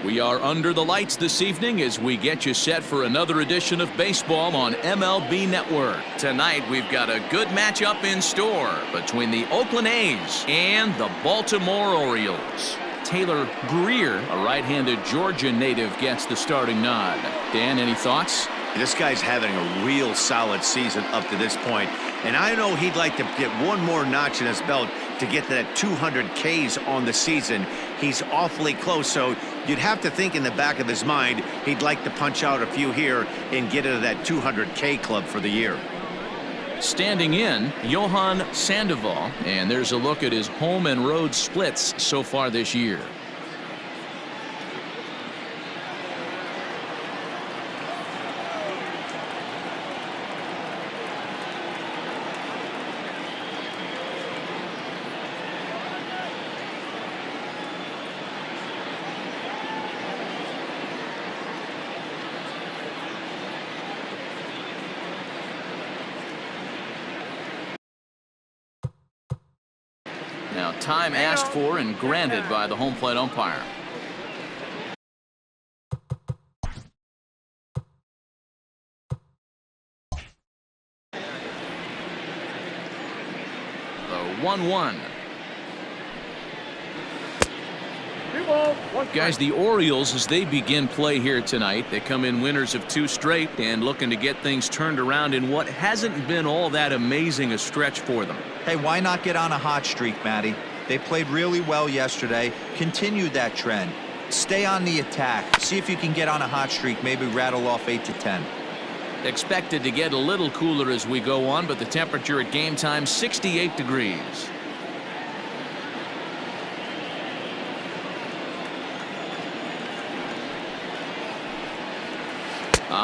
We are under the lights this evening as we get you set for another edition of baseball on MLB Network. Tonight we've got a good matchup in store between the Oakland A's and the Baltimore Orioles. Taylor Greer, a right-handed Georgia native, gets the starting nod. Dan, any thoughts? This guy's having a real solid season up to this point, and I know he'd like to get one more notch in his belt to get to that 200 Ks on the season. He's awfully close, so you'd have to think in the back of his mind he'd like to punch out a few here and get into that 200 K club for the year. Standing in, Johan Sandoval, and there's a look at his home and road splits so far this year. Now, time asked for and granted by the home plate umpire. The 1-1. Guys, the Orioles, as they begin play here tonight, they come in winners of 2 straight and looking to get things turned around in what hasn't been all that amazing a stretch for them. Hey, why not get on a hot streak, Matty? They played really well yesterday. Continue that trend. Stay on the attack. See if you can get on a hot streak, maybe rattle off 8 to 10. Expected to get a little cooler as we go on, but the temperature at game time, 68 degrees.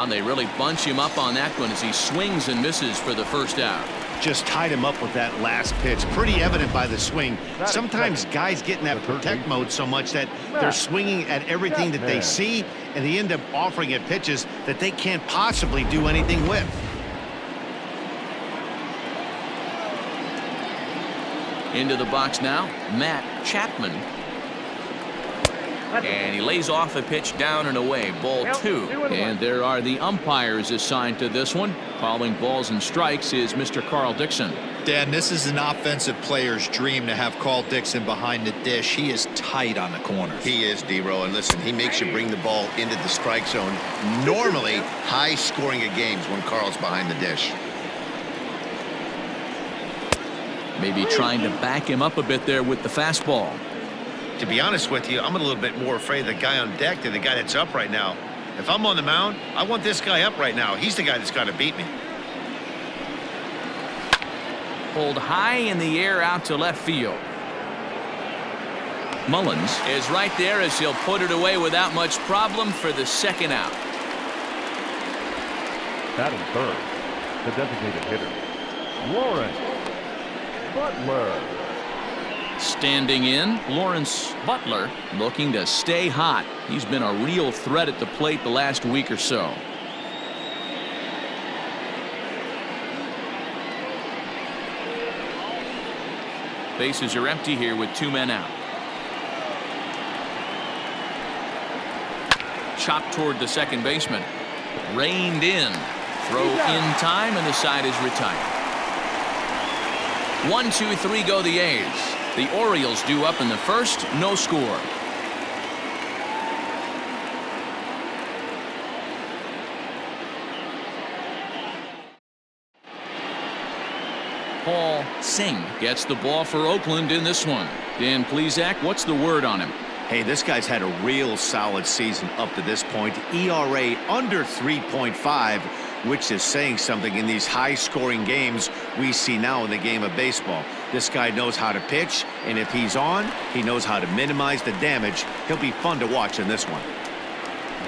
They really bunch him up on that one as he swings and misses for the first out. Just tied him up with that last pitch. Pretty evident by the swing. Sometimes guys get in that protect mode so much that they're swinging at everything that they see, and they end up offering it pitches that they can't possibly do anything with. Into the box now, Matt Chapman. And he lays off a pitch down and away, ball 2. And there are the umpires assigned to this one. Calling balls and strikes is Mr. Carl Dixon. Dan, this is an offensive player's dream to have Carl Dixon behind the dish. He is tight on the corners. He is, D-Row, and listen, he makes you bring the ball into the strike zone. Normally, high scoring of games when Carl's behind the dish. Maybe trying to back him up a bit there with the fastball. To be honest with you, I'm a little bit more afraid of the guy on deck than the guy that's up right now. If I'm on the mound, I want this guy up right now. He's the guy that's got to beat me. Pulled high in the air out to left field. Mullins is right there as he'll put it away without much problem for the second out. Batting third, the designated hitter, Lawrence Butler. Standing in, Lawrence Butler looking to stay hot. He's been a real threat at the plate the last week or so. Bases are empty here with 2 men out. Chopped toward the second baseman. Reined in. Throw in time, and the side is retired. 1, 2, 3 go the A's. The Orioles due up in the first, no score. Paul Singh gets the ball for Oakland in this one. Dan Plesac, what's the word on him? Hey, this guy's had a real solid season up to this point. ERA under 3.5, which is saying something in these high-scoring games we see now in the game of baseball. This guy knows how to pitch, and if he's on, he knows how to minimize the damage. He'll be fun to watch in this one.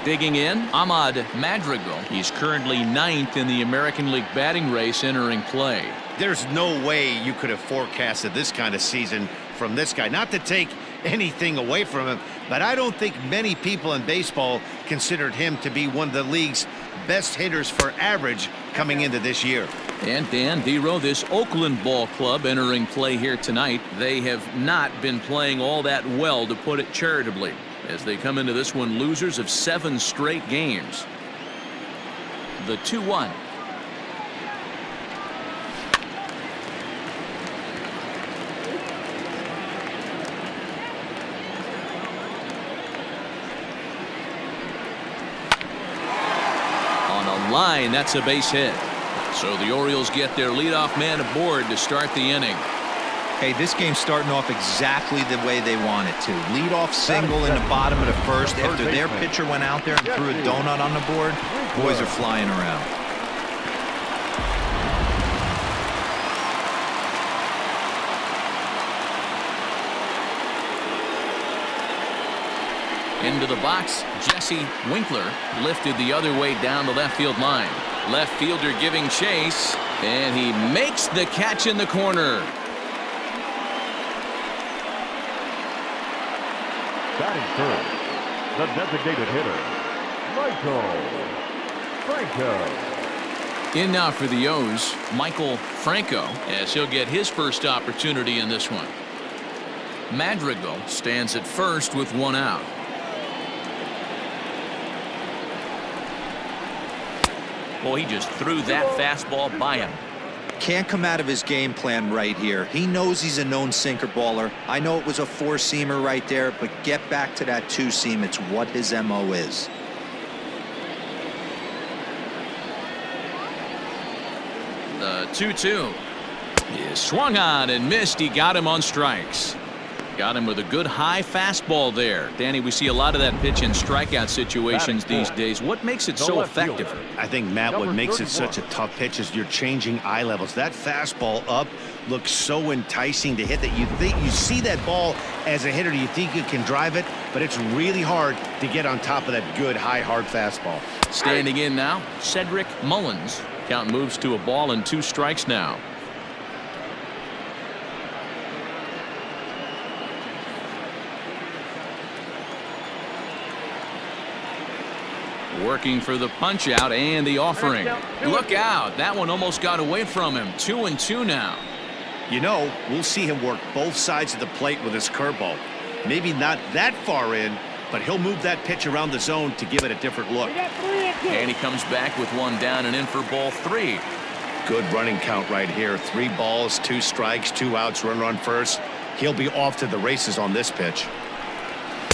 Digging in, Ahmad Madrigal. He's currently 9th in the American League batting race entering play. There's no way you could have forecasted this kind of season from this guy. Not to take anything away from him, but I don't think many people in baseball considered him to be one of the league's best hitters for average coming into this year. And Dan Dero, this Oakland ball club entering play here tonight, they have not been playing all that well, to put it charitably, as they come into this one losers of 7 straight games. The 2-1. On a line, that's a base hit. So the Orioles get their leadoff man aboard to start the inning. Hey, this game's starting off exactly the way they want it to. Leadoff single in the bottom of the first after their pitcher went out there and threw a donut on the board. Boys are flying around. Into the box, Jesse Winkler lifted the other way down the left field line. Left fielder giving chase, and he makes the catch in the corner. Batting third, the designated hitter, Michael Franco. In now for the O's, Michael Franco, as he'll get his first opportunity in this one. Madrigal stands at first with 1 out. Boy, he just threw that fastball by him. Can't come out of his game plan right here. He knows he's a known sinker baller. I know it was a 4-seamer right there, but get back to that 2-seam. It's what his MO is. The 2-2 is swung on and missed. He got him on strikes. Got him with a good high fastball there. Danny, we see a lot of that pitch in strikeout situations these days. What makes it so effective? I think, Matt, what makes it such a tough pitch is you're changing eye levels. That fastball up looks so enticing to hit that you see that ball as a hitter, you think you can drive it, but it's really hard to get on top of that good high hard fastball. Standing in now, Cedric Mullins. Count moves to a ball and 2 strikes now. Working for the punch out and the offering. Look out. That one almost got away from him. 2-2 now. You know, we'll see him work both sides of the plate with his curveball. Maybe not that far in, but he'll move that pitch around the zone to give it a different look. And he comes back with 1 down and in for ball 3. Good running count right here. 3 balls, 2 strikes, 2 outs, runner on first. He'll be off to the races on this pitch.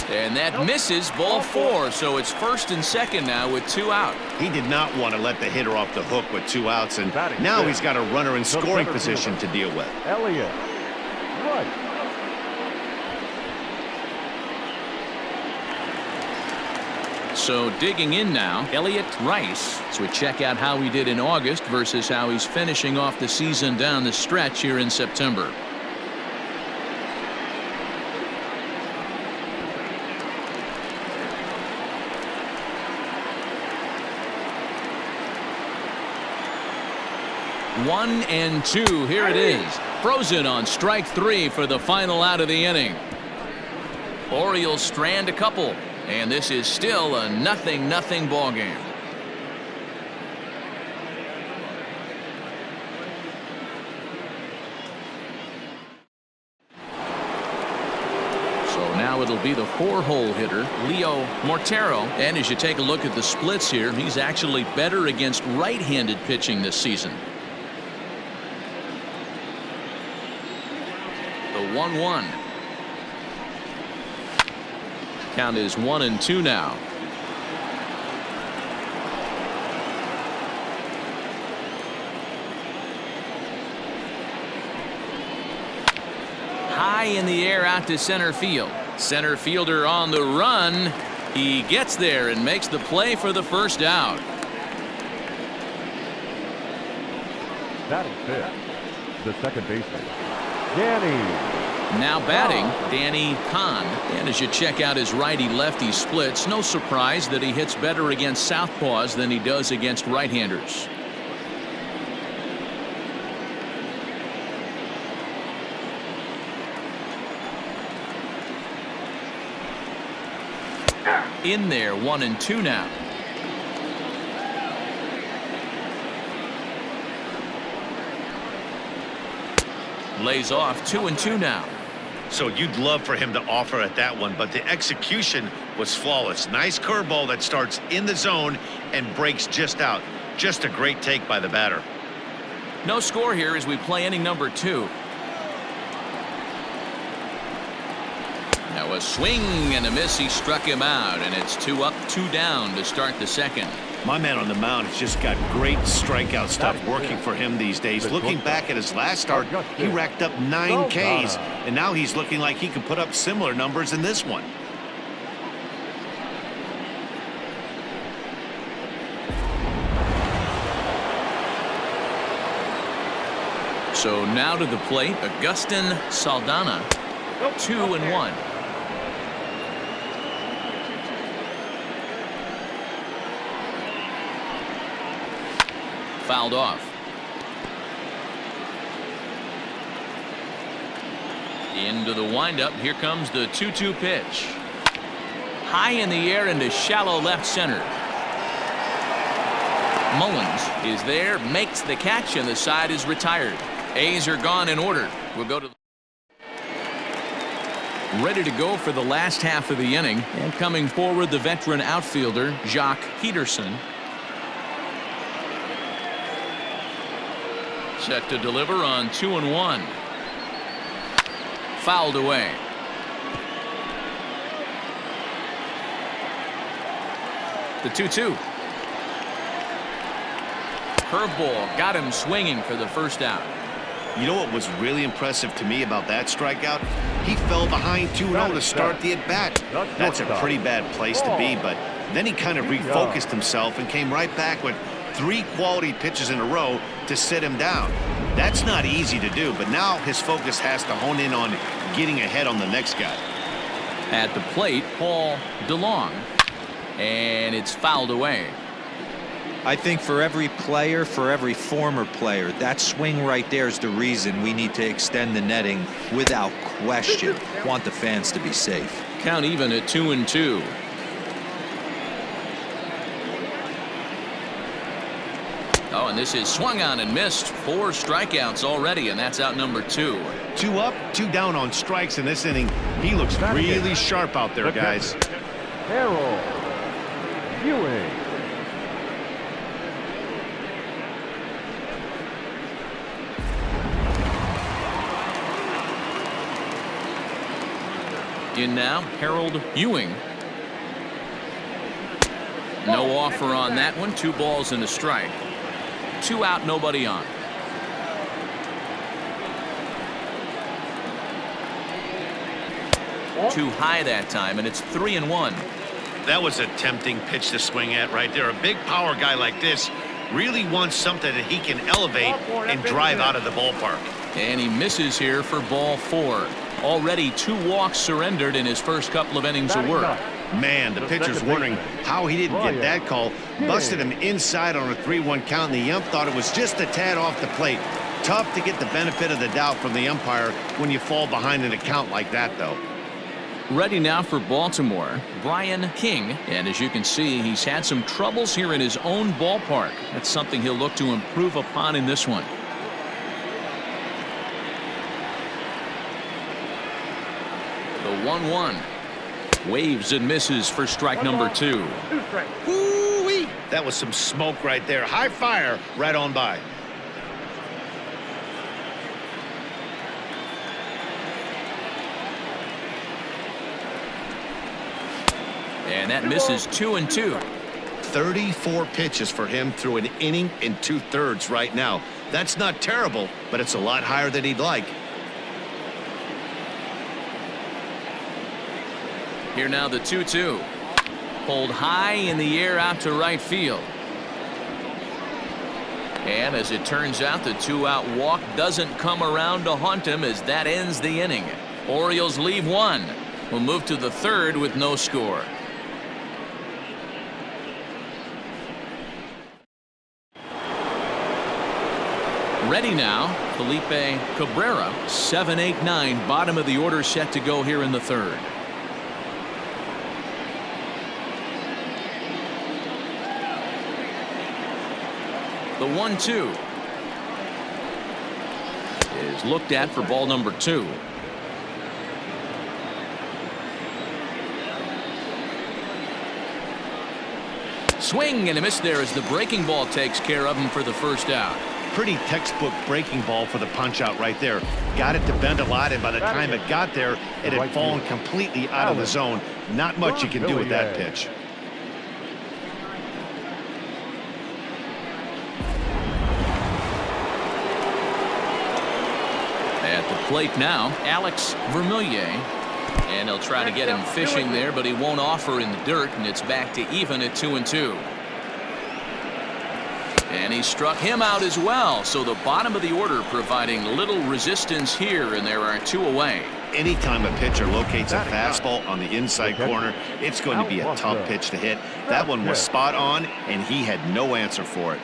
And that misses, ball 4. So it's first and second now with 2 out. He did not want to let the hitter off the hook with 2 outs, and now he's got a runner in scoring position to deal with. Elliott, right. So digging in now, Elliott Rice. So we check out how he did in August versus how he's finishing off the season down the stretch here in September. One and 2. Here it is. Frozen on strike 3 for the final out of the inning. Orioles strand a couple, and this is still a 0-0 ball game. So now it'll be the 4-hole hitter, Leo Mortero. And as you take a look at the splits here, he's actually better against right-handed pitching this season. The 1-1. Count is 1-2 now. High in the air out to center field. Center fielder on the run. He gets there and makes the play for the first out. Batting fifth, the second baseman, Danny. Now batting, Danny Kahn. And as you check out his righty-lefty splits, no surprise that he hits better against southpaws than he does against right-handers. In there, 1-2 now. lays off 2-2 now. So you'd love for him to offer at that one, but the execution was flawless. Nice curveball that starts in the zone and breaks just out. Just a great take by the batter. No score here as we play inning number 2. Now a swing and a miss. He struck him out, and it's 2 up, 2 down to start the second. My man on the mound has just got great strikeout stuff working for him these days. Looking back at his last start, he racked up 9 Ks, and now he's looking like he can put up similar numbers in this one. So now to the plate, Agustin Saldana, 2-1. Fouled off. Into the windup. Here comes the 2-2 pitch. High in the air into shallow left center. Mullins is there, makes the catch, and the side is retired. A's are gone in order. We'll go to ready to go for the last half of the inning, and coming forward the veteran outfielder Jacques Peterson. Set to deliver on 2-1. Fouled away. The 2-2. Curveball got him swinging for the first out. You know what was really impressive to me about that strikeout? He fell behind 2-0 to start the at-bat. That's a pretty bad place to be, but then he kind of refocused himself and came right back with 3 quality pitches in a row to sit him down. That's not easy to do, but now his focus has to hone in on getting ahead on the next guy. At the plate, Paul DeLong, and it's fouled away. I think for every player, for every former player, that swing right there is the reason we need to extend the netting without question. Want the fans to be safe. Count even at 2-2. Oh, and this is swung on and missed. 4 strikeouts already, and that's out number 2. 2 up, 2 down on strikes in this inning. He looks really sharp out there, guys. Harold Ewing. In now, Harold Ewing. No offer on that one. 2 balls and a strike. 2 out, nobody on. Too high that time, and it's 3-1. That was a tempting pitch to swing at right there. A big power guy like this really wants something that he can elevate and drive out of the ballpark. And he misses here for ball 4. Already 2 walks surrendered in his first couple of innings of work. Man, the pitcher's wondering how he didn't get that call. Busted him inside on a 3-1 count, and the ump thought it was just a tad off the plate. Tough to get the benefit of the doubt from the umpire when you fall behind in a count like that, though. Ready now for Baltimore, Brian King. And as you can see, he's had some troubles here in his own ballpark. That's something he'll look to improve upon in this one. The 1-1. Waves and misses for strike number 2. Woo-wee! That was some smoke right there. High fire right on by. And that misses 2-2. 34 pitches for him through an inning and 2/3 right now. That's not terrible, but it's a lot higher than he'd like. Here now the 2-2. Pulled high in the air out to right field. And as it turns out, the 2-out walk doesn't come around to haunt him as that ends the inning. Orioles leave 1. We'll move to the 3rd with no score. Ready now, Felipe Cabrera, 7, 8, 9, bottom of the order set to go here in the 3rd. The 1-2. is looked at for ball number 2. Swing and a miss there as the breaking ball takes care of him for the first out. Pretty textbook breaking ball for the punch out right there. Got it to bend a lot, and by the time it got there, it had fallen completely out of the zone. Not much you can do with that pitch. At the plate now, Alex Vermillier. And he'll try to get him fishing there, but he won't offer in the dirt, and it's back to even at 2-2. And he struck him out as well, so the bottom of the order providing little resistance here, and there are 2 away. Anytime a pitcher locates a fastball on the inside corner, it's going to be a tough pitch to hit. That one was spot on, and he had no answer for it.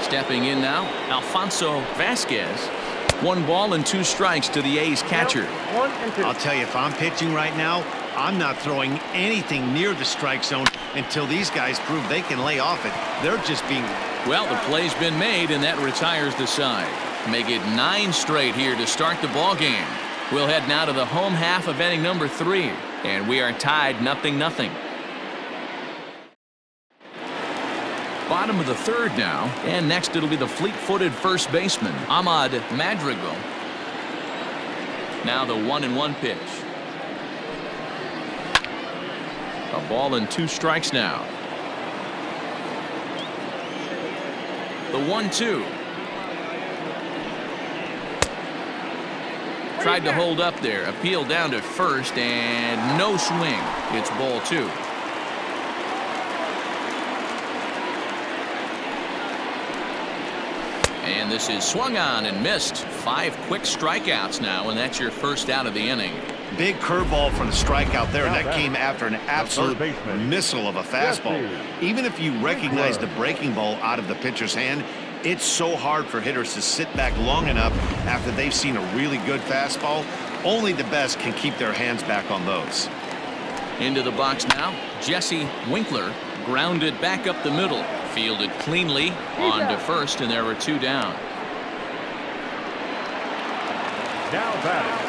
Stepping in now, Alfonso Vasquez. 1 ball and 2 strikes to the A's catcher. I'll tell you, if I'm pitching right now, I'm not throwing anything near the strike zone until these guys prove they can lay off it. They're just being... Well, the play's been made, and that retires the side. Make it 9 straight here to start the ball game. We'll head now to the home half of inning number 3, and we are tied 0-0. Bottom of the 3rd now, and next it'll be the fleet-footed first baseman, Ahmad Madrigal. Now the 1-1 pitch. A ball and 2 strikes now. The 1-2. Tried to hold up there. Appeal down to first, and no swing. It's ball 2. And this is swung on and missed. 5 quick strikeouts now, and that's your first out of the inning. Big curveball for the strikeout there, and that came after an absolute missile of a fastball. Even if you recognize the breaking ball out of the pitcher's hand, it's so hard for hitters to sit back long enough after they've seen a really good fastball. Only the best can keep their hands back on those. Into the box now, Jesse Winkler grounded back up the middle. Fielded cleanly on to first, and there were 2 down.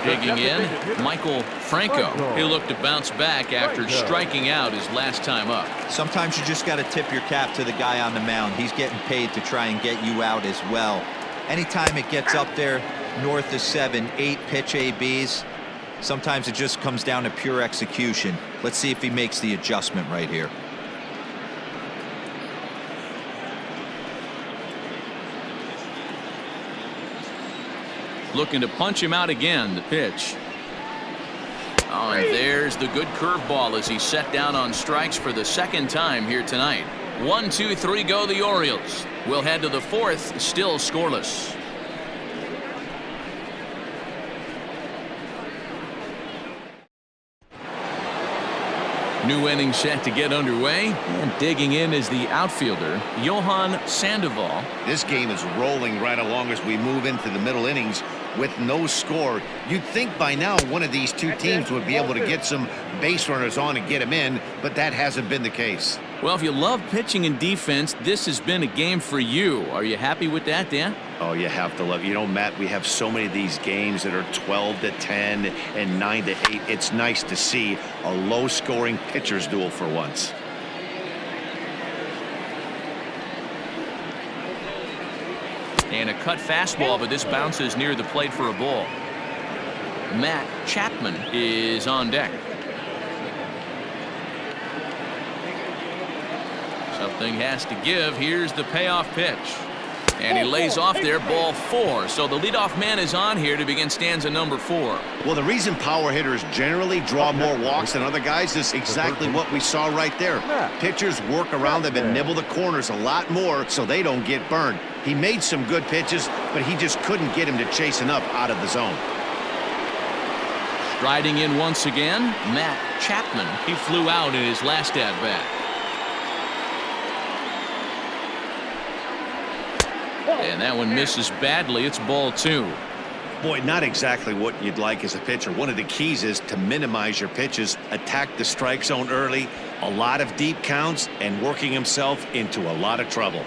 Digging in, Michael Franco. He looked to bounce back after striking out his last time up. Sometimes you just got to tip your cap to the guy on the mound. He's getting paid to try and get you out as well. Anytime it gets up there north of 7, 8 pitch ABs, sometimes it just comes down to pure execution. Let's see if he makes the adjustment right here. Looking to punch him out again, the pitch. Oh, and there's the good curveball as he set down on strikes for the 2nd time here tonight. 1, 2, 3 go the Orioles. We'll head to the 4th, still scoreless. New inning set to get underway, and digging in is the outfielder, Johan Sandoval. This game is rolling right along as we move into the middle innings with no score. You'd think by now one of these 2 teams would be able to get some base runners on and get them in, but that hasn't been the case. Well, if you love pitching and defense, this has been a game for you. Are you happy with that, Dan? Oh, you have to love. You know, Matt, we have so many of these games that are 12-10 and 9-8. It's nice to see a low-scoring pitcher's duel for once. And a cut fastball, but this bounces near the plate for a ball. Matt Chapman is on deck. Something has to give. Here's the payoff pitch. And he lays off there, ball 4. So the leadoff man is on here to begin stanza number 4. Well, the reason power hitters generally draw more walks than other guys is exactly what we saw right there. Pitchers work around them and nibble the corners a lot more so they don't get burned. He made some good pitches, but he just couldn't get him to chasing up out of the zone. Striding in once again, Matt Chapman. He flew out in his last at-bat. And that one misses badly. It's ball 2. Boy, not exactly what you'd like as a pitcher. One of the keys is to minimize your pitches, attack the strike zone early, a lot of deep counts, and working himself into a lot of trouble.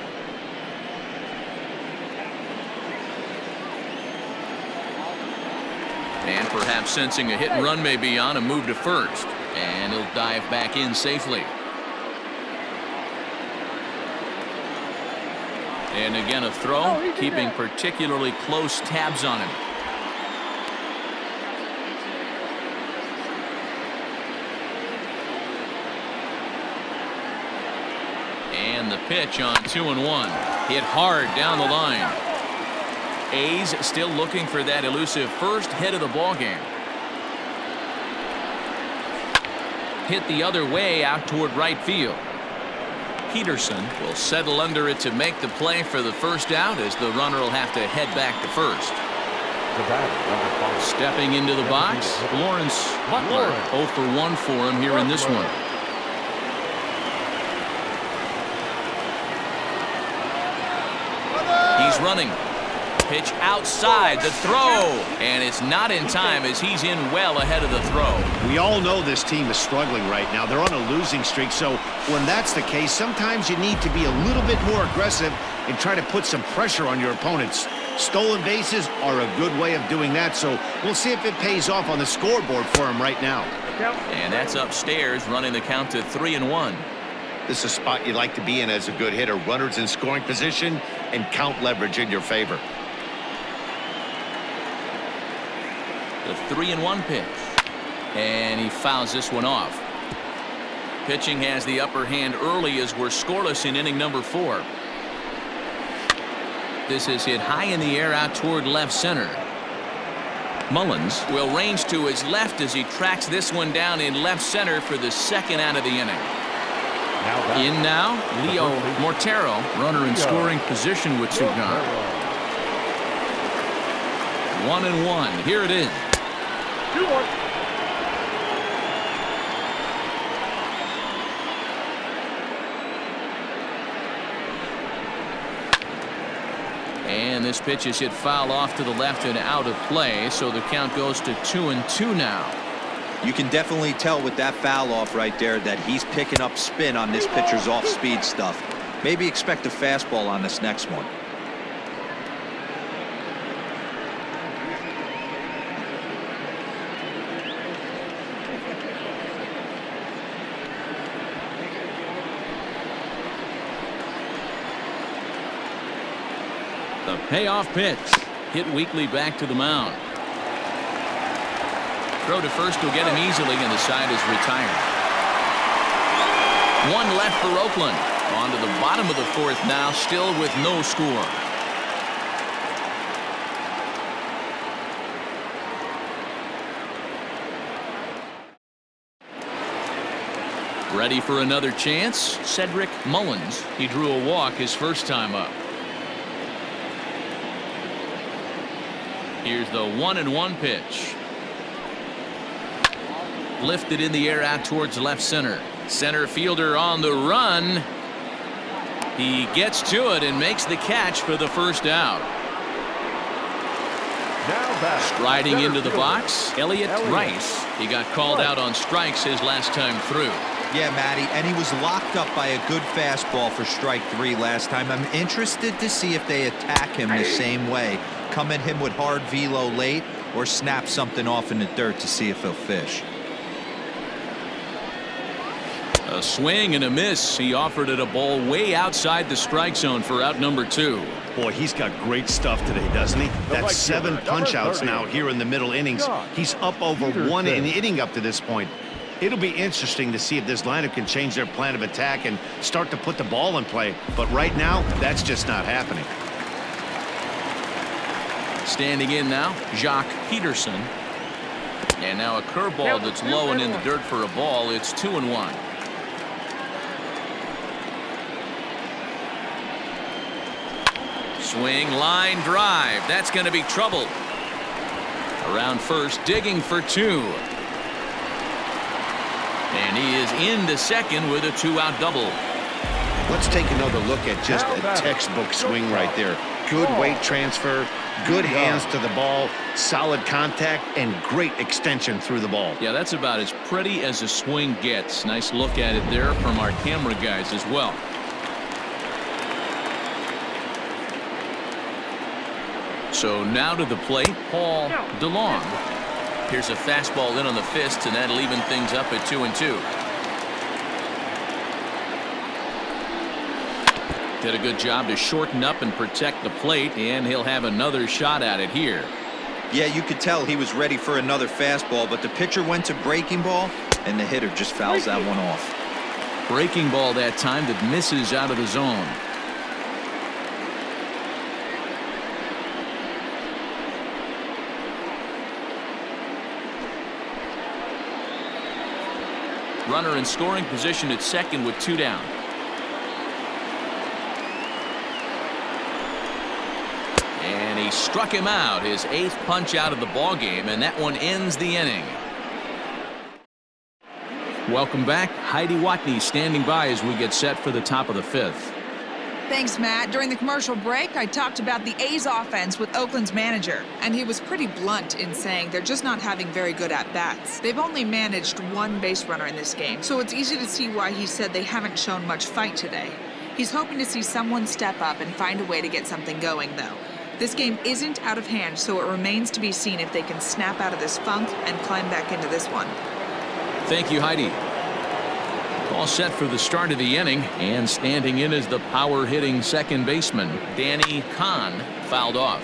And perhaps sensing a hit and run may be on, a move to first. And he'll dive back in safely. And again a throw, keeping particularly close tabs on him. And the pitch on 2-1. Hit hard down the line. A's still looking for that elusive first hit of the ball game. Hit the other way out toward right field. Peterson will settle under it to make the play for the first out, as the runner will have to head back to first. Stepping into the box, Lawrence Butler. 0 for 1 for him here in this one. He's running. Pitch outside, the throw, and it's not in time as he's in well ahead of the throw. We all know this team is struggling right now. They're on a losing streak, so when that's the case, sometimes you need to be a little bit more aggressive and try to put some pressure on your opponents. Stolen bases are a good way of doing that, so we'll see if it pays off on the scoreboard for him right now. And that's upstairs, running the count to 3-1. This is a spot you like to be in as a good hitter. Runners in scoring position and count leverage in your favor. The 3-1 pitch. And he fouls this one off. Pitching has the upper hand early as we're scoreless in inning number 4. This is hit high in the air out toward left center. Mullins will range to his left as he tracks this one down in left center for the second out of the inning. In now, Leo Mortero, runner in scoring position with Sugan. 1-1. Here it is. 2-1. And this pitch is hit foul off to the left and out of play, so the count goes to 2-2 now. You can definitely tell with that foul off right there that he's picking up spin on this pitcher's off-speed stuff. Maybe expect a fastball on this next one. The payoff pitch. Hit weakly back to the mound. Throw to first will get him easily, and the side is retired. One left for Oakland. On to the bottom of the 4th now, still with no score. Ready for another chance? Cedric Mullins. He drew a walk his first time up. Here's the 1-1 pitch. Lifted in the air out towards left center. Center fielder on the run. He gets to it and makes the catch for the first out. Striding into the box, Elliott Rice. He got called out on strikes his last time through. Yeah, Matty, and he was locked up by a good fastball for strike 3 last time. I'm interested to see if they attack him the same way. Come at him with hard velo late or snap something off in the dirt to see if he'll fish. A swing and a miss. He offered it a ball way outside the strike zone for out number 2. Boy, he's got great stuff today, doesn't he? That's 7 punch-outs now here in the middle innings. He's up over 1 inning up to this point. It'll be interesting to see if this lineup can change their plan of attack and start to put the ball in play. But right now, that's just not happening. Standing in now, Jock Peterson. And now a curveball that's low and in the dirt for a ball. It's 2-1. Swing, line drive. That's going to be trouble. Around first, digging for 2. And he is into second with a 2-out double. Let's take another look at just a textbook swing right there. Good weight transfer, Good hands to the ball, solid contact, and great extension through the ball. Yeah, that's about as pretty as a swing gets. Nice look at it there from our camera guys as well. So now to the plate, Paul DeLong. Here's a fastball in on the fist, and that'll even things up at 2-2. Did a good job to shorten up and protect the plate, and he'll have another shot at it here. Yeah, you could tell he was ready for another fastball, but the pitcher went to breaking ball, and the hitter just fouls that one off. Breaking ball that time that misses out of the zone. Runner in scoring position at second with 2 down. And he struck him out, his 8th punch out of the ball game, and that one ends the inning. Welcome back. Heidi Watney standing by as we get set for the top of the 5th. Thanks, Matt. During the commercial break, I talked about the A's offense with Oakland's manager, and he was pretty blunt in saying they're just not having very good at-bats. They've only managed 1 base runner in this game, so it's easy to see why he said they haven't shown much fight today. He's hoping to see someone step up and find a way to get something going, though. This game isn't out of hand, so it remains to be seen if they can snap out of this funk and climb back into this one. Thank you, Heidi. All set for the start of the inning, and standing in is the power-hitting second baseman, Danny Kahn, fouled off.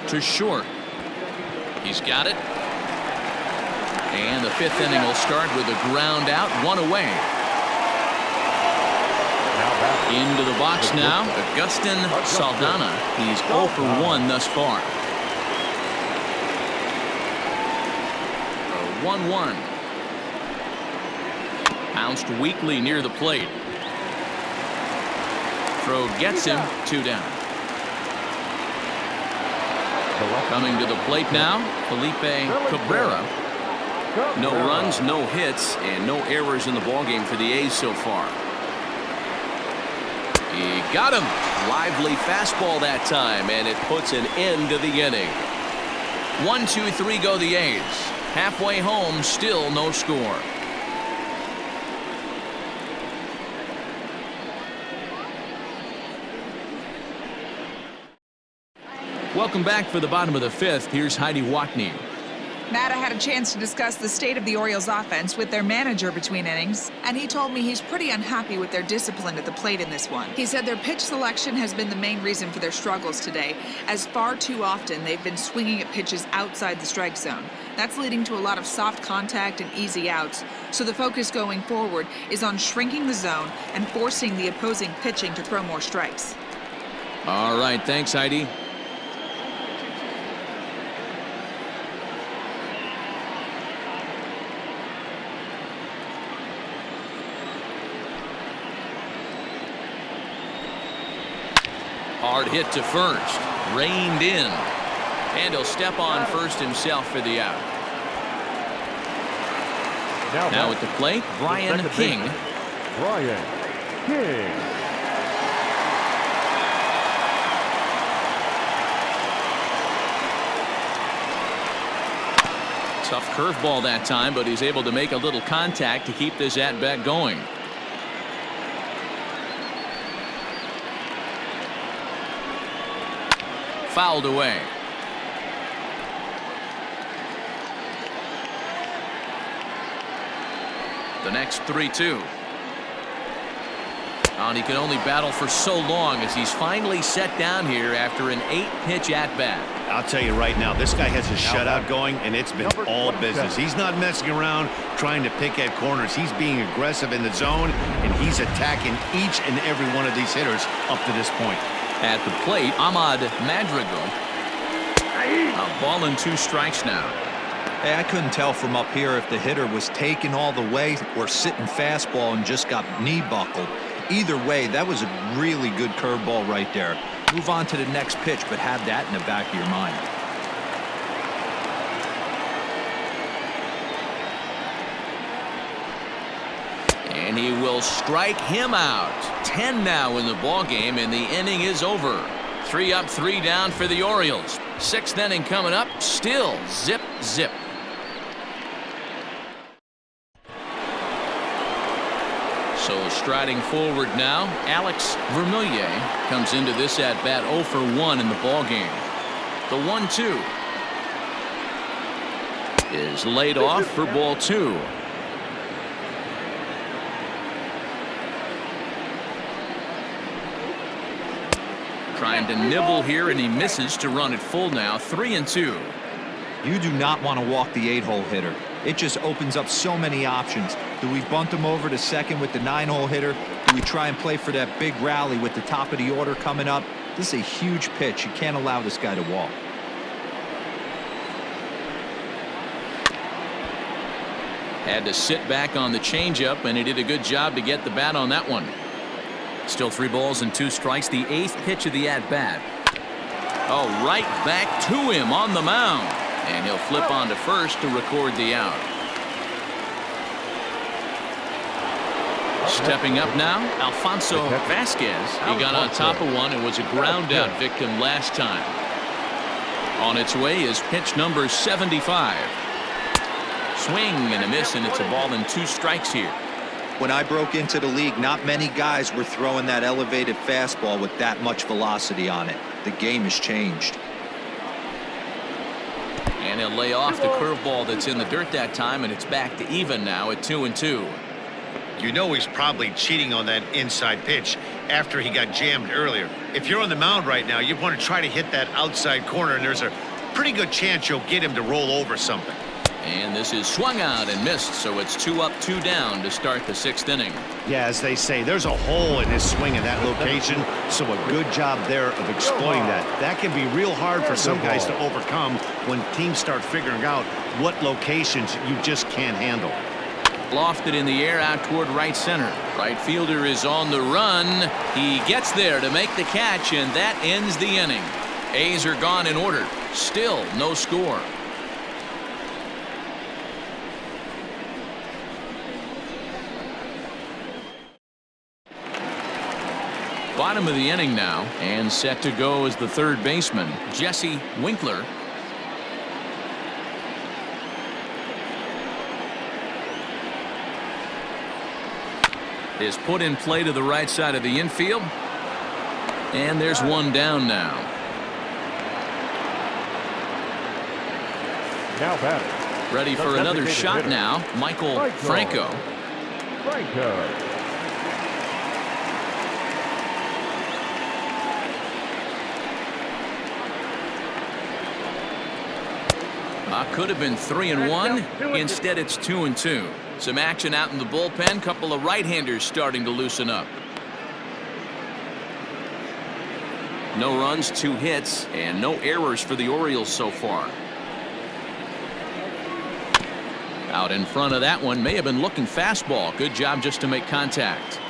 To short. He's got it. And the 5th inning will start with a ground out, 1 away. Into the box now, Agustin Saldana. He's 0 for 1 thus far. 1-1. Bounced weakly near the plate. Throw gets him, 2 down. Coming to the plate now, Felipe Cabrera. No runs, no hits, and no errors in the ballgame for the A's so far. He got him. Lively fastball that time, and it puts an end to the inning. 1-2-3 go the A's. Halfway home, still no score. Welcome back for the bottom of the 5th. Here's Heidi Watney. Matt, I had a chance to discuss the state of the Orioles offense with their manager between innings, and he told me he's pretty unhappy with their discipline at the plate in this one. He said their pitch selection has been the main reason for their struggles today, as far too often they've been swinging at pitches outside the strike zone. That's leading to a lot of soft contact and easy outs, so the focus going forward is on shrinking the zone and forcing the opposing pitching to throw more strikes. All right, thanks, Heidi. Hard hit to first, reined in, and he'll step on first himself for the out. Now at the plate, Brian King. Brian King. Tough curveball that time, but he's able to make a little contact to keep this at-bat going. Fouled away. The next 3-2. And he can only battle for so long as he's finally set down here after an 8-pitch at-bat. I'll tell you right now, this guy has a shutout going, and it's been all business. He's not messing around trying to pick at corners. He's being aggressive in the zone, and he's attacking each and every one of these hitters up to this point. At the plate, Ahmad Madrigal. A ball and 2 strikes now. Hey, I couldn't tell from up here if the hitter was taken all the way or sitting fastball and just got knee buckled. Either way, that was a really good curveball right there. Move on to the next pitch, but have that in the back of your mind. And he will strike him out. 10 now in the ball game, and the inning is over. 3 up, 3 down for the Orioles. 6th inning coming up. Still zip, zip. So striding forward now, Alex Vermillion comes into this at bat 0 for 1 in the ball game. The 1-2 is laid off for ball 2. Trying to nibble here, and he misses to run it full now. 3-2. You do not want to walk the 8-hole hitter. It just opens up so many options. Do we bunt him over to second with the 9-hole hitter? Do we try and play for that big rally with the top of the order coming up? This is a huge pitch. You can't allow this guy to walk. Had to sit back on the changeup, and he did a good job to get the bat on that one. Still 3 balls and 2 strikes. The 8th pitch of the at-bat. Oh, right back to him on the mound. And he'll flip on to first to record the out. Stepping up now, Alfonso Vasquez. He got on top of one and was a ground out victim last time. On its way is pitch number 75. Swing and a miss, and it's a ball and 2 strikes here. When I broke into the league, not many guys were throwing that elevated fastball with that much velocity on it. The game has changed. And he'll lay off the curveball that's in the dirt that time, and it's back to even now at 2-2. You know he's probably cheating on that inside pitch after he got jammed earlier. If you're on the mound right now, you want to try to hit that outside corner, and there's a pretty good chance you'll get him to roll over something. And this is swung out and missed, so it's 2 up, 2 down to start the 6th inning. Yeah, as they say, there's a hole in his swing in that location, so a good job there of exploiting that. That can be real hard for some guys to overcome when teams start figuring out what locations you just can't handle. Lofted in the air out toward right center. Right fielder is on the run. He gets there to make the catch, and that ends the inning. A's are gone in order. Still no score. Bottom of the inning now, and set to go is the 3rd baseman, Jesse Winkler. Is put in play to the right side of the infield, and there's 1 down now. Now batting. Ready for another shot now, Michael Franco. Could have been 3-1. Instead, it's 2-2. Some action out in the bullpen. Couple of right-handers starting to loosen up. No runs, 2 hits, and no errors for the Orioles so far. Out in front of that one, may have been looking fastball. Good job just to make contact.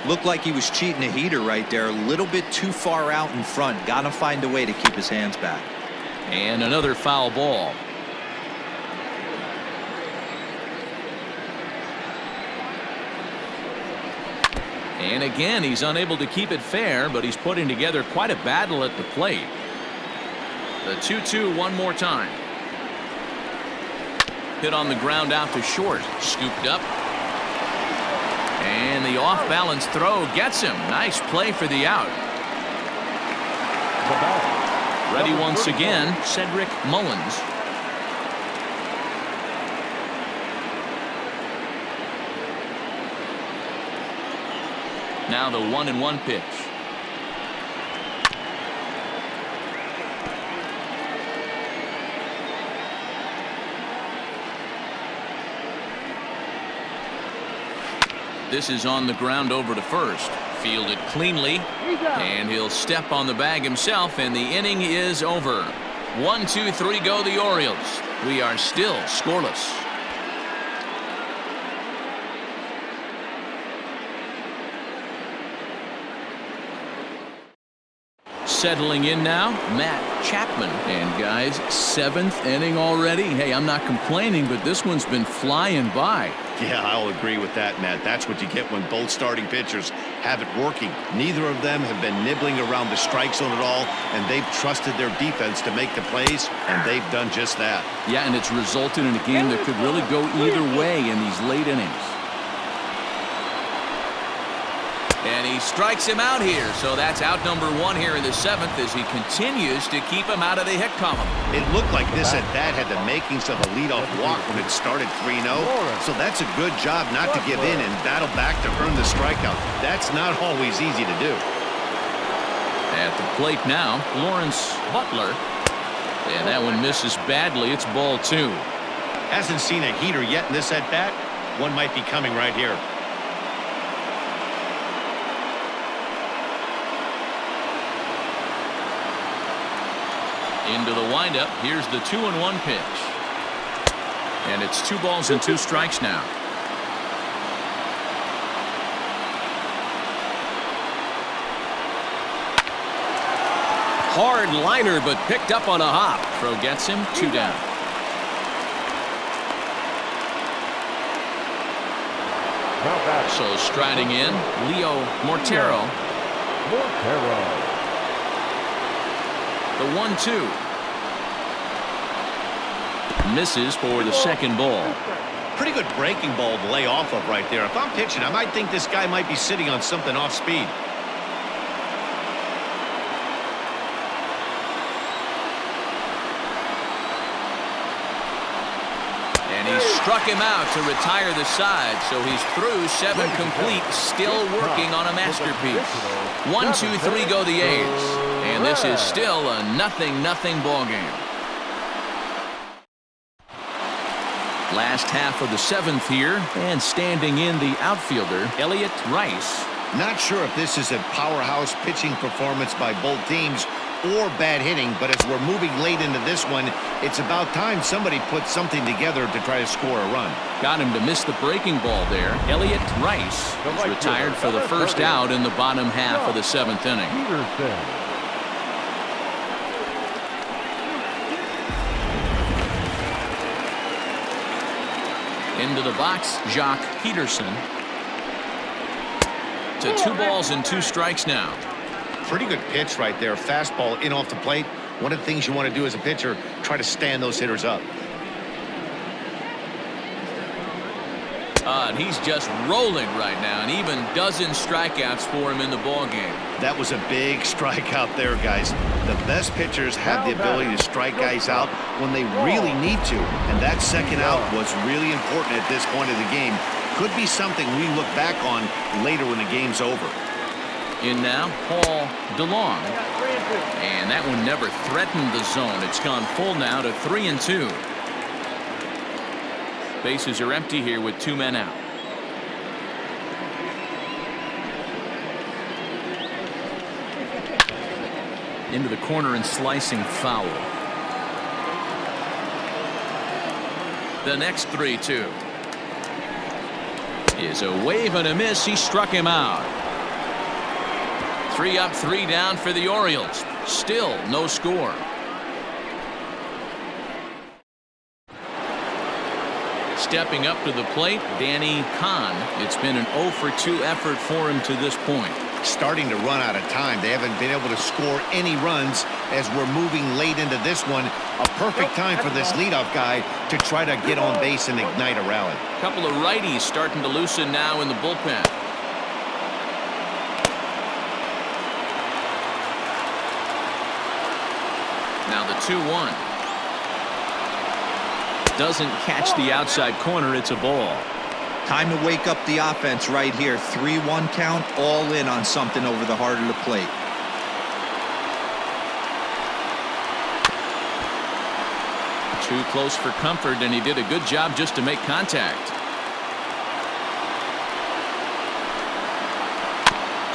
Looked like he was cheating a heater right there. A little bit too far out in front. Got to find a way to keep his hands back. And another foul ball. And again, he's unable to keep it fair, but he's putting together quite a battle at the plate. The 2-2 one more time. Hit on the ground out to short. Scooped up. And the off-balance throw gets him. Nice play for the out. Ready once again, Cedric Mullins. Now the 1-1 pitch. This is on the ground over to first. Fielded cleanly, and he'll step on the bag himself, and the inning is over. 1, 2, 3 go the Orioles. We are still scoreless. settling in now, Matt Chapman. And guys, 7th inning already. Hey, I'm not complaining, but this one's been flying by. Yeah, I'll agree with that, Matt. That's what you get when both starting pitchers have it working. Neither of them have been nibbling around the strike zone at all, and they've trusted their defense to make the plays, and they've done just that. Yeah, and it's resulted in a game that could really go either way in these late innings. And he strikes him out here, so that's out number 1 here in the 7th as he continues to keep him out of the hit column. It looked like this at bat had the makings of a leadoff walk when it started 3-0, so that's a good job not to give in and battle back to earn the strikeout. That's not always easy to do. At the plate now, Lawrence Butler. And that one misses badly. It's ball 2. Hasn't seen a heater yet in this at bat. One might be coming right here. Into the windup. Here's the 2-1 pitch. And it's 2 balls and 2 strikes now. Hard liner, but picked up on a hop. Throw gets him. 2 down. So striding in, Leo Mortero. The 1-2. Misses for the 2nd ball. Pretty good breaking ball to lay off of right there. If I'm pitching, I might think this guy might be sitting on something off speed. And he struck him out to retire the side, so he's through 7 complete, still working on a masterpiece. 1, 2, 3 go the A's. And this is still a 0-0 ball game. Last half of the 7th here, and standing in the outfielder, Elliott Rice. Not sure if this is a powerhouse pitching performance by both teams or bad hitting, but as we're moving late into this one, it's about time somebody put something together to try to score a run. Got him to miss the breaking ball there. Elliott Rice is retired for the first out in the bottom half of the 7th inning. Into the box, Jock Peterson. To 2 balls and 2 strikes now. Pretty good pitch right there. Fastball in off the plate. One of the things you want to do as a pitcher, try to stand those hitters up. And he's just rolling right now, and even dozen strikeouts for him in the ball game. That was a big strikeout there, guys. The best pitchers have the ability to strike guys out when they really need to, and that 2nd out was really important at this point of the game. Could be something we look back on later when the game's over. In now, Paul DeLong. And that one never threatened the zone. It's gone full now to 3-2. Bases are empty here with 2 men out. Into the corner and slicing foul. The next 3-2 is a wave and a miss. He struck him out. 3 up, 3 down for the Orioles. Still no score. Stepping up to the plate, Danny Kahn. It's been an 0-for-2 effort for him to this point. Starting to run out of time. They haven't been able to score any runs as we're moving late into this one. A perfect time for this leadoff guy to try to get on base and ignite a rally. A couple of righties starting to loosen now in the bullpen. Now the 2-1. Doesn't catch the outside corner. It's a ball. Time to wake up the offense right here. 3-1 count, all in on something over the heart of the plate. Too close for comfort, and he did a good job just to make contact.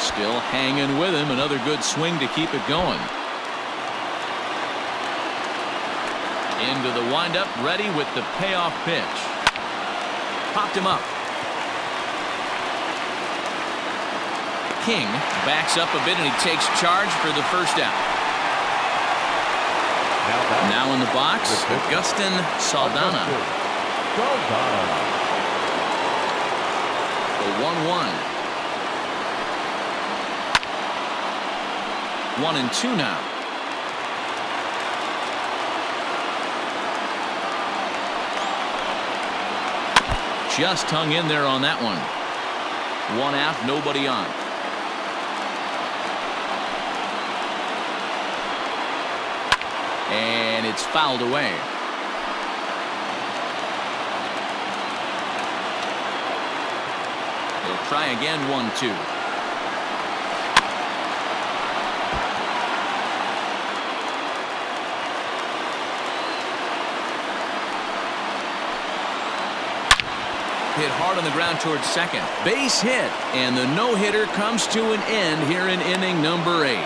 Still hanging with him. Another good swing to keep it going. Into the windup, ready with the payoff pitch. Popped him up. King backs up a bit, and he takes charge for the first out. Now in the box, Augustin Saldana. The 1-1. 1-2 now. Just hung in there on that one. 1 out, nobody on. And it's fouled away. They'll try again, 1-2. Hit hard on the ground towards second. Base hit, and the no-hitter comes to an end here in inning number 8.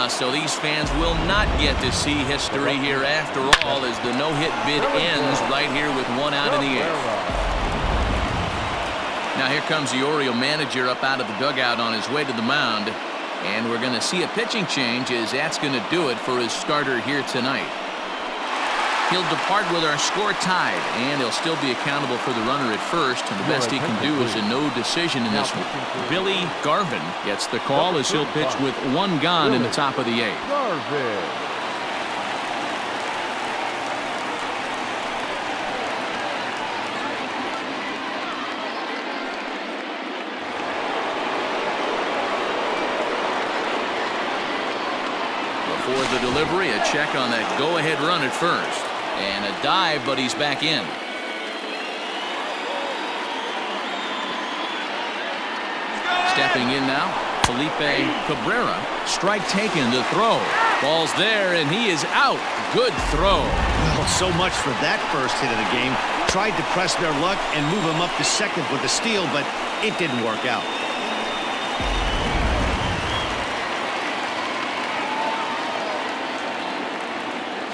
So these fans will not get to see history here after all, as the no-hit bid ends right here with 1 out in the 8th. Now here comes the Oriole manager up out of the dugout on his way to the mound, and we're going to see a pitching change, as that's going to do it for his starter here tonight. He'll depart with our score tied, and he'll still be accountable for the runner at first, and the best he can do is a no decision in this one. Billy Garvin gets the call as he'll pitch with 1 gone in the top of the 8th. Before the delivery, a check on that go-ahead run at first. And a dive, but he's back in. Stepping in now, Felipe Cabrera. Strike taken to throw. Ball's there, and he is out. Good throw. Well, so much for that first hit of the game. Tried to press their luck and move him up to second with the steal, but it didn't work out.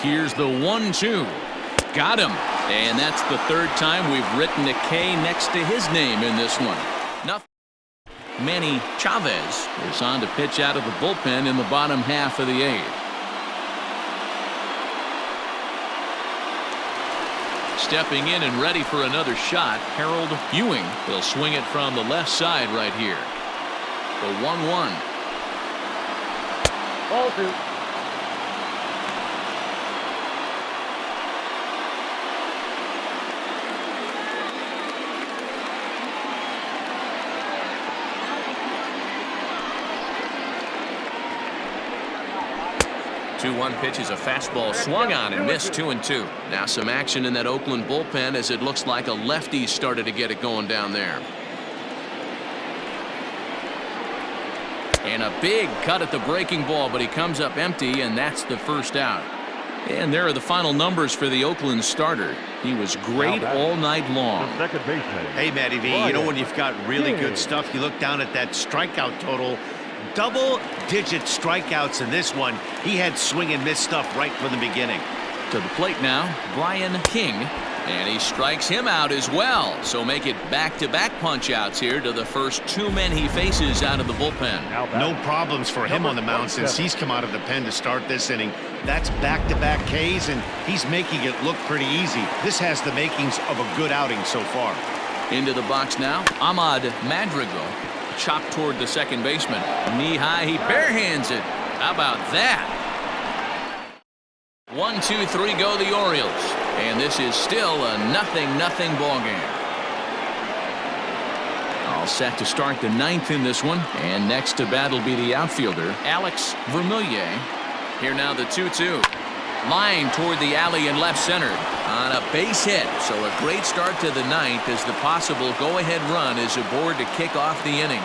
Here's the 1-2. Got him. And that's the 3rd time we've written a K next to his name in this one. Nothing. Manny Chavez is on to pitch out of the bullpen in the bottom half of the 8th. Stepping in and ready for another shot, Harold Ewing. He'll swing it from the left side right here. The 1-1. 0-2. 2-1 pitch is a fastball swung on and missed. 2-2. Now some action in that Oakland bullpen, as it looks like a lefty started to get it going down there. And a big cut at the breaking ball, but he comes up empty, and that's the 1st out. And there are the final numbers for the Oakland starter. He was great all night long. Hey, Matty V, you know when you've got really good stuff, you look down at that strikeout total. Double-digit strikeouts in this one. He had swing and miss stuff right from the beginning. To the plate now, Brian King, and he strikes him out as well. So make it back-to-back punch-outs here to the first 2 men he faces out of the bullpen. No problems for him on the mound since he's come out of the pen to start this inning. That's back-to-back Ks, and he's making it look pretty easy. This has the makings of a good outing so far. Into the box now, Ahmad Madrigal. Chopped toward the second baseman. Knee high, he barehands it. How about that? 1, 2, 3 go the Orioles. And this is still a 0-0 ball game. All set to start the 9th in this one. And next to bat will be the outfielder, Alex Vermillier. Here now the 2-2. Line toward the alley in left center on a base hit. So a great start to the 9th, as the possible go-ahead run is aboard to kick off the inning.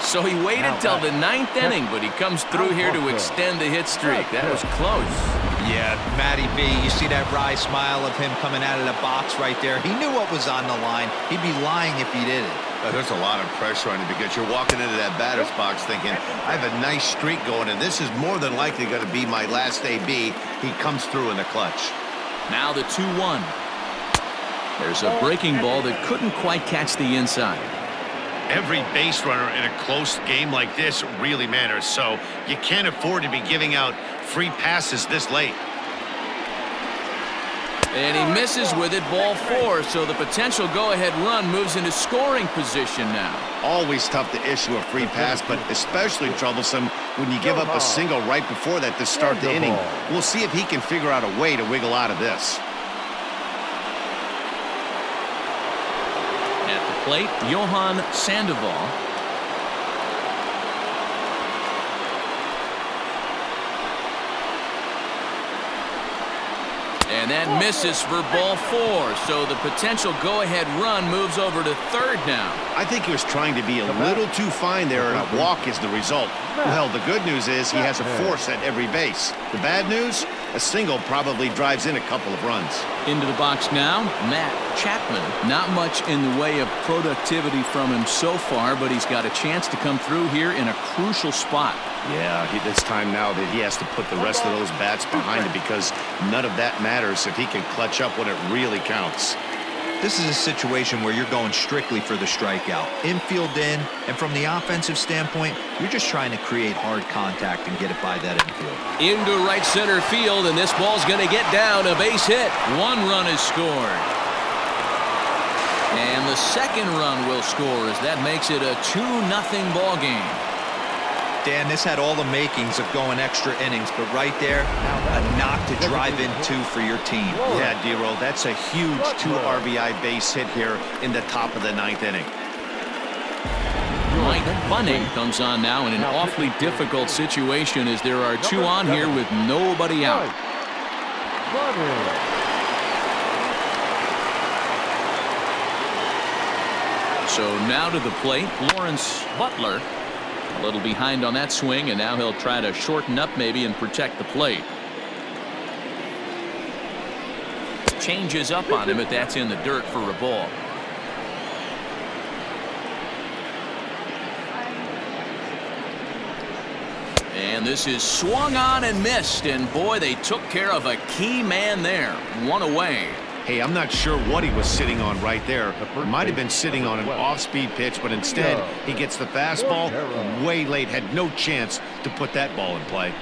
So he waited till the 9th inning, but he comes through here to extend the hit streak. That was close. Yeah, Matty B, you see that wry smile of him coming out of the box right there. He knew what was on the line. He'd be lying if he didn't. There's a lot of pressure on you, because you're walking into that batter's box thinking, I have a nice streak going, and this is more than likely going to be my last AB. He comes through in the clutch. Now the 2-1. There's a breaking ball that couldn't quite catch the inside. Every base runner in a close game like this really matters, so you can't afford to be giving out free passes this late. And he misses with it, ball 4, so the potential go-ahead run moves into scoring position now. Always tough to issue a free pass, but especially troublesome when you give up a single right before that to start the inning. We'll see if he can figure out a way to wiggle out of this. At the plate, Johan Sandoval. And that misses for ball 4, so the potential go-ahead run moves over to third now. I think he was trying to be a little too fine there, and a walk is the result. Well, the good news is he has a force at every base. The bad news? A single probably drives in a couple of runs. Into the box now, Matt Chapman. Not much in the way of productivity from him so far, but he's got a chance to come through here in a crucial spot. Yeah, it's time now that he has to put the rest of those bats behind it, because none of that matters if he can clutch up when it really counts. This is a situation where you're going strictly for the strikeout. Infield in, and from the offensive standpoint, you're just trying to create hard contact and get it by that infield. Into right center field, and this ball's going to get down, a base hit. 1 run is scored. And the second run will score as that makes it a 2-0 ball game. Dan, this had all the makings of going extra innings, but right there, a knock to drive in 2 for your team. Yeah, D-Roll, that's a huge 2 RBI base hit here in the top of the 9th inning. Mike Bunning comes on now in an awfully difficult situation as there are 2 on here with nobody out. So now to the plate, Lawrence Butler. A little behind on that swing, and now he'll try to shorten up maybe and protect the plate. Changes up on him, but that's in the dirt for a ball. And this is swung on and missed, and boy, they took care of a key man there. 1 away. Hey, I'm not sure what he was sitting on right there. Might have been sitting on an off-speed pitch, but instead he gets the fastball way late. Had no chance to put that ball in play.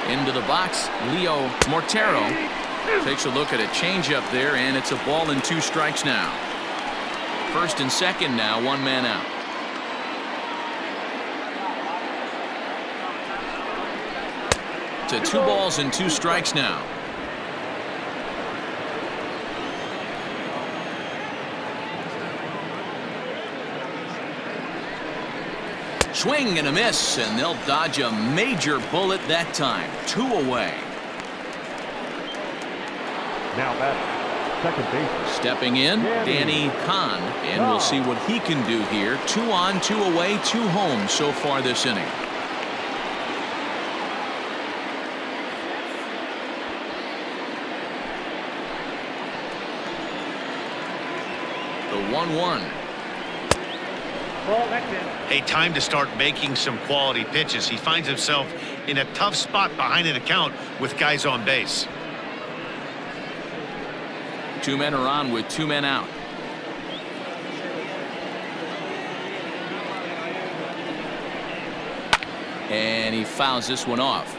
Into the box, Leo Mortero takes a look at a changeup there, and it's a ball and 2 strikes now. First and second now, 1 man out. To 2 balls and 2 strikes now. Swing and a miss, and they'll dodge a major bullet that time. 2 away. Now that's second base. Stepping in, Danny Kahn, and we'll see what he can do here. 2 on, 2 away, 2 home so far this inning. The 1-1. Hey, time to start making some quality pitches. He finds himself in a tough spot behind an account with guys on base. 2 men are on with 2 men out. And he fouls this one off.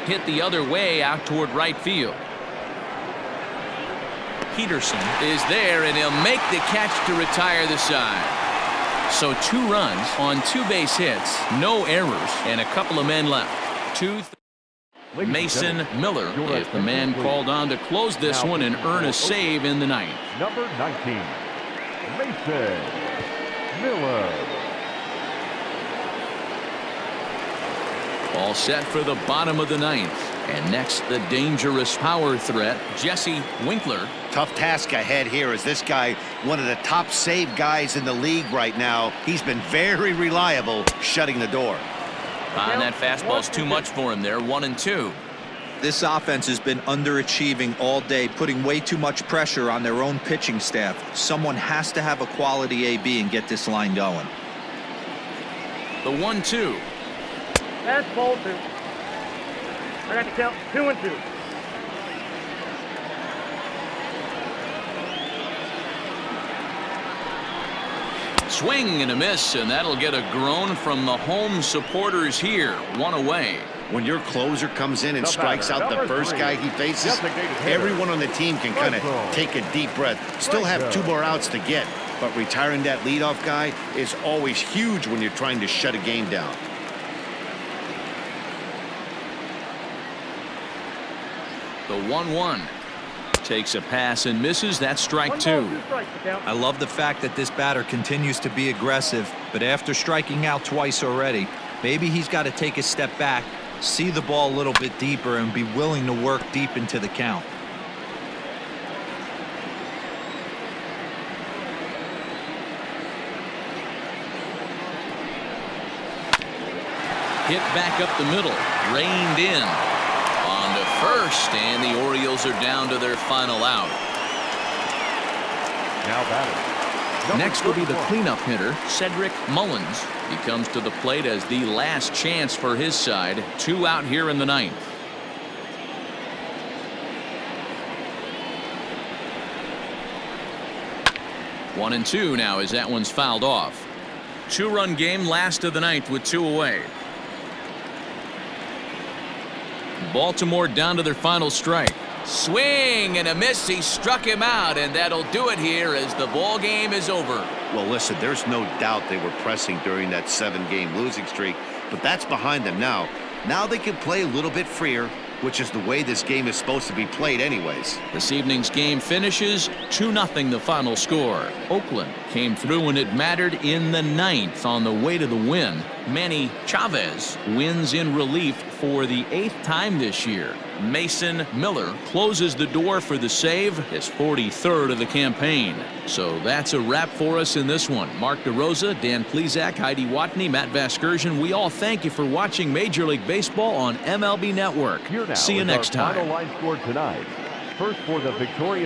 Hit the other way out toward right field. Peterson is there, and he'll make the catch to retire the side. So 2 runs on 2 base hits, no errors, and a couple of men left. Mason Miller is the man called on to close this one and earn a save in the 9th. Number 19, Mason Miller. All set for the bottom of the 9th. And next, the dangerous power threat, Jesse Winkler. Tough task ahead here as this guy, one of the top save guys in the league right now. He's been very reliable shutting the door. And that fastball's too much for him there. 1-2. This offense has been underachieving all day, putting way too much pressure on their own pitching staff. Someone has to have a quality AB and get this line going. The 1-2. That's ball 2. I got the count. 2-2. Swing and a miss, and that'll get a groan from the home supporters here. 1 away. When your closer comes in and strikes out the first guy he faces, everyone on the team can kind of take a deep breath. Still have 2 more outs to get, but retiring that leadoff guy is always huge when you're trying to shut a game down. The 1-1 takes a pass and misses. That's strike 2. I love the fact that this batter continues to be aggressive, but after striking out twice already, maybe he's got to take a step back, see the ball a little bit deeper, and be willing to work deep into the count. Hit back up the middle, reined in on to first, and the Orioles are down to their final out. Now batting. Next will be the cleanup hitter, Cedric Mullins. He comes to the plate as the last chance for his side. 2 out here in the 9th. One and 2 now as that one's fouled off. 2-run game, last of the 9th with 2 away. Baltimore down to their final strike. Swing and a miss. He struck him out, and that'll do it here as the ball game is over. Well, listen, there's no doubt they were pressing during that 7-game losing streak, but that's behind them now. Now they can play a little bit freer, which is the way this game is supposed to be played anyways. This evening's game finishes 2-0 the final score. Oakland came through when it mattered in the 9th on the way to the win. Manny Chavez wins in relief for the 8th time this year. Mason Miller closes the door for the save, his 43rd of the campaign. So that's a wrap for us in this one. Mark DeRosa, Dan Plesac, Heidi Watney, Matt Vasgersian, we all thank you for watching Major League Baseball on MLB Network. Here now See you is next our time. final line score tonight. First for the victorious